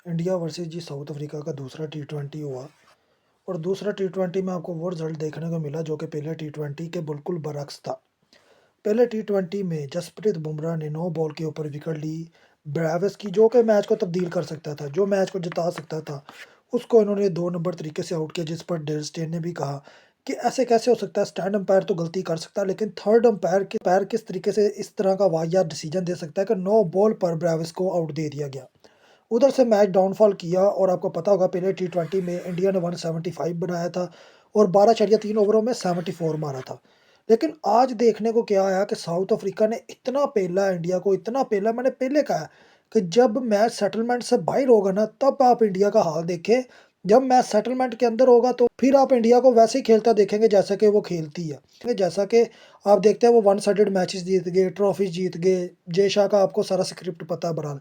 India versus जी south Africa का दूसरा टी20 हुआ और दूसरा टी20 में आपको वो रिजल्ट देखने को मिला जो कि पहले टी20 के बिल्कुल बरक्स था। पहले टी20 में जसप्रीत बुमराह ने 9 बॉल के ऊपर विकेट ली ब्रेविस की, जो कि मैच को तब्दील कर सकता था, जो मैच को जिता सकता था। उसको इन्होंने 2 नंबर तरीके से आउट किया, जिस पर डेल स्टेन ने भी कहा कि ऐसे कैसे हो सकता है, स्टैंड अंपायर तो गलती कर सकता है लेकिन थर्ड अंपायर के पैर किस तरीके से इस तरह का वाहियात डिसीजन दे सकता है कि 9 बॉल पर ब्रेविस को आउट दे दिया गया। उधर से मैच डाउनफॉल किया और आपको पता होगा पहले टी20 में इंडिया ने 175 बनाया था और 12.3 ओवरों में 74 मारा था। लेकिन आज देखने को क्या आया कि साउथ अफ्रीका ने इतना पेला इंडिया को, इतना पेला, मैंने पहले कहा कि जब मैच सेटलमेंट से बाहर होगा ना तब आप इंडिया का हाल देखें। जब मैच सेटलमेंट के अंदर होगा तो फिर आप इंडिया को वैसे ही खेलता देखेंगे जैसा कि वो खेलती है, जैसा कि आप देखते हैं वो वन साइडेड मैचेस जीत गए, ट्रॉफीज जीत गए। जय शाह का आपको सारा स्क्रिप्ट पता है बहरहाल।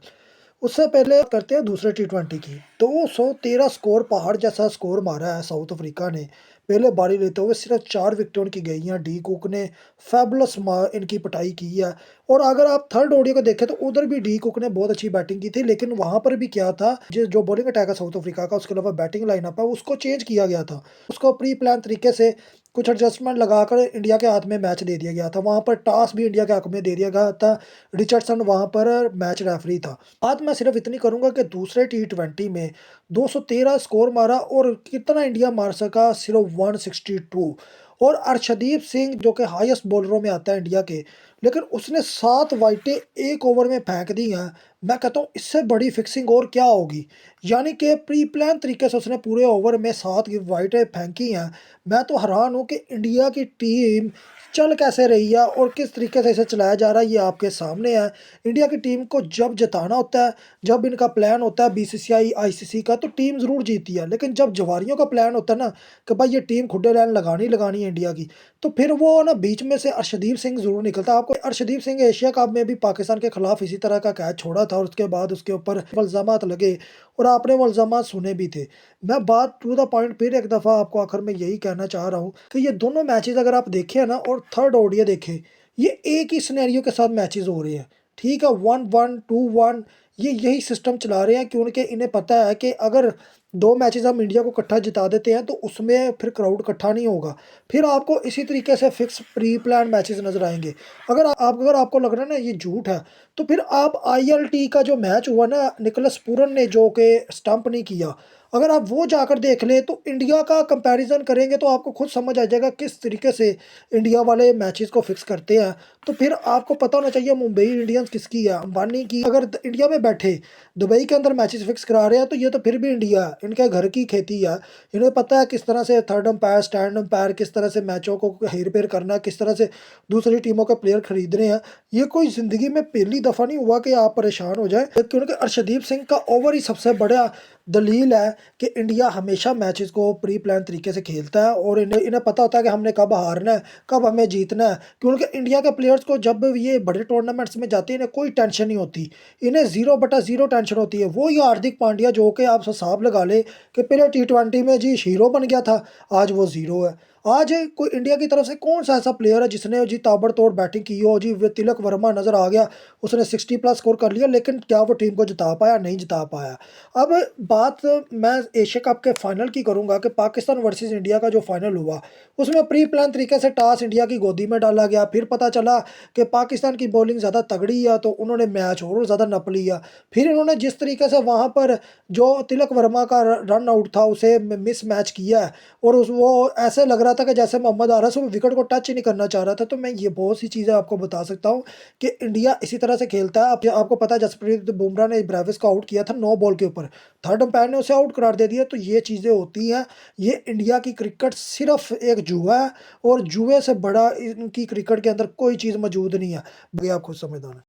उससे पहले करते हैं दूसरे टी20 की। 213 स्कोर, पहाड़ जैसा स्कोर मारा है साउथ अफ्रीका ने पहले बारी लेते हुए। सिर्फ 4 विकेट उनकी गई हैं। डी कुक ने फैबुलस इनकी पिटाई की है। और अगर आप थर्ड ओडीआई को देखें तो उधर भी डी कुक ने बहुत अच्छी बैटिंग की थी, लेकिन वहां पर भी क्या था, जो बॉलिंग अटैक है साउथ अफ्रीका का, उसके अलावा बैटिंग लाइनअप है उसको चेंज किया गया था। उसको प्री प्लान तरीके से कुछ एडजस्टमेंट लगाकर इंडिया के हाथ में मैच दे दिया गया था। वहां पर टॉस भी इंडिया के हक में दे दिया गया था। रिचर्डसन वहां पर मैच रेफरी था। बात मैं सिर्फ इतनी करूंगा कि दूसरे टी20 में 213 स्कोर मारा और कितना इंडिया मार सका, सिर्फ 162। और अर्शदीप सिंह जो कि हाईएस्ट बॉलरों में आता है इंडिया के, लेकिन उसने 7 वाइटें एक ओवर में फेंक दी हैं। मैं कहता हूँ इससे बड़ी फिक्सिंग और क्या होगी। यानी कि प्री प्लान तरीके से उसने पूरे ओवर में 7 वाइटें फेंकी हैं। मैं तो हैरान हूँ कि इंडिया की टीम चल कैसे रही है और किस तरीके से इसे चलाया जा रहा है, ये आपके सामने है। इंडिया की टीम को जब जिताना होता है, जब इनका प्लान होता है बीसीसीआई आईसीसी का, तो टीम ज़रूर जीतती है। लेकिन जब जवारियों का प्लान होता है ना कि भाई ये टीम खुडे लाइन लगानी लगानी है इंडिया की, तो फिर वो ना बीच में से अर्शदीप सिंह ज़रूर निकलता है। आपको अर्शदीप सिंह एशिया कप में भी पाकिस्तान के खिलाफ इसी तरह का कैच छोड़ा था और उसके बाद उसके ऊपर इल्ज़ामात लगे और आपने वो इल्ज़ामात सुने भी थे। मैं बात टू द पॉइंट फिर एक दफ़ा आपको आखिर में यही कहना चाह रहा हूँ कि ये दोनों मैचेस अगर आप देखें ना और थर्ड ओडीआई देखें, ये एक ही सिनेरियो के साथ मैचेस हो रहे हैं। ठीक है, 1-1, 2-1, ये यही सिस्टम चला रहे हैं क्योंकि इन्हें पता है कि अगर 2 मैचेस हम इंडिया को इकट्ठा जिता देते हैं तो उसमें फिर क्राउड इकट्ठा नहीं होगा। फिर आपको इसी तरीके से फिक्स प्री प्लान मैचेस नज़र आएंगे। अगर आपको लग रहा है ना ये झूठ है, तो फिर आप आईएलटी का जो मैच हुआ ना निकोलस पूरन ने जो कि स्टंप नहीं किया, अगर आप वो जाकर देख लें तो इंडिया का कंपैरिजन करेंगे तो आपको खुद समझ आ जाएगा किस तरीके से इंडिया वाले मैचेस को फिक्स करते हैं। तो फिर आपको पता होना चाहिए मुंबई इंडियंस किसकी है, अंबानी की। अगर इंडिया में बैठे दुबई के अंदर मैचेस फिक्स करा रहे हैं तो ये तो फिर भी इंडिया है, इनके घर की खेती है। इन्हें पता है किस तरह से थर्ड अंपायर, स्टैंड अंपायर, किस तरह से मैचों को हेर फेर करना है, किस तरह से दूसरी टीमों के प्लेयर खरीद रहे हैं। ये कोई ज़िंदगी में पहली दफ़ा नहीं हुआ कि आप परेशान हो जाए, क्योंकि अर्शदीप सिंह का ओवर ही सबसे बड़ा दलील है कि इंडिया हमेशा मैचेस को प्री प्लान तरीके से खेलता है और इन्हें इन्हें पता होता है कि हमने कब हारना है, कब हमें जीतना है। क्योंकि इंडिया के प्लेयर्स को जब ये बड़े टूर्नामेंट्स में जाते हैं इन्हें कोई टेंशन नहीं होती, इन्हें 0/0 टेंशन होती है। वो ही हार्दिक पांड्या जो कि आप हिसाब लगा ले कि पहले टी20 में जी हीरो बन गया था, आज वो ज़ीरो है। आज कोई इंडिया की तरफ से कौन सा ऐसा प्लेयर है जिसने जी ताबड़तोड़ बैटिंग की हो, जी तिलक वर्मा नज़र आ गया, उसने 60+ स्कोर कर लिया, लेकिन क्या वो टीम को जिता पाया? नहीं जिता पाया। अब बात मैं एशिया कप के फाइनल की करूंगा कि पाकिस्तान वर्सेस इंडिया का जो फाइनल हुआ उसमें प्री प्लान तरीके से टॉस इंडिया की गोदी में डाला गया। फिर पता चला कि पाकिस्तान की बॉलिंग ज़्यादा तगड़ी है तो उन्होंने मैच और ज़्यादा नप लिया। फिर इन्होंने जिस तरीके से वहाँ पर जो तिलक वर्मा का रन आउट था उसे मिस मैच किया है और उस वो ऐसे लग रहा था कि जैसे मोहम्मद आरस वो विकेट को टच ही नहीं करना चाह रहा था। तो मैं ये बहुत सी चीज़ें आपको बता सकता हूँ कि इंडिया इसी तरह से खेलता है। आपको पता है जसप्रीत बुमराह ने ब्रेविस को आउट किया था 9 बॉल के ऊपर, थर्ड अंपायर ने उसे आउट करार दे दिया। तो ये चीज़ें होती हैं। ये इंडिया की क्रिकेट सिर्फ एक जुआ है और जुए से बड़ा इनकी क्रिकेट के अंदर कोई चीज़ मौजूद नहीं है। ये आप खुद समझदार हैं।